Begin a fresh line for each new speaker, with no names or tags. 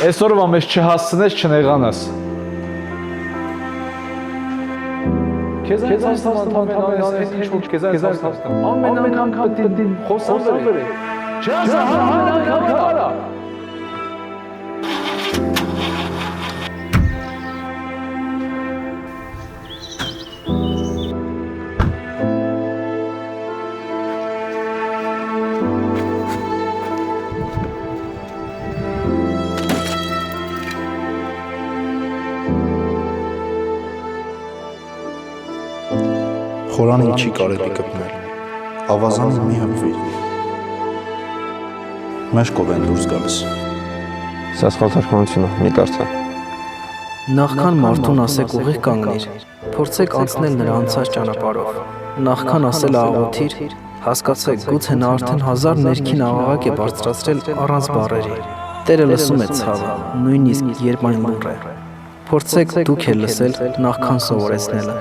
Այսօրվա մեզ չհասցնես, չնեղանաս։ Քեզ այս հաստատան ամենից ինչ-որ քեզ այս հաստատան։ Ամեն անգամ պետք է խոսալ բերել։ Չհասցնա։
Խորանին չի կարելի կպնել, ավազանին մի հպվիր, մեշկով են դուրս գալիս։
Սա սխալթարգմանություն է, մի կարծա։
Նախքան մարդուն ասեք ուղիղ կանգնիր, փորձեք անցնել նրա անցած ճանապարհով։ Նախքան ասել աղոթիր, հասկացեք, գուցե նա արդեն 1000 ներքին աղաղակ է բարձրացրել առանց բառերի։ Տերը լսում է ցավը, նույնիսկ երբ այն լուռ է։ Փորձեք դուք էլ լսել նախքան սովորեցնելը։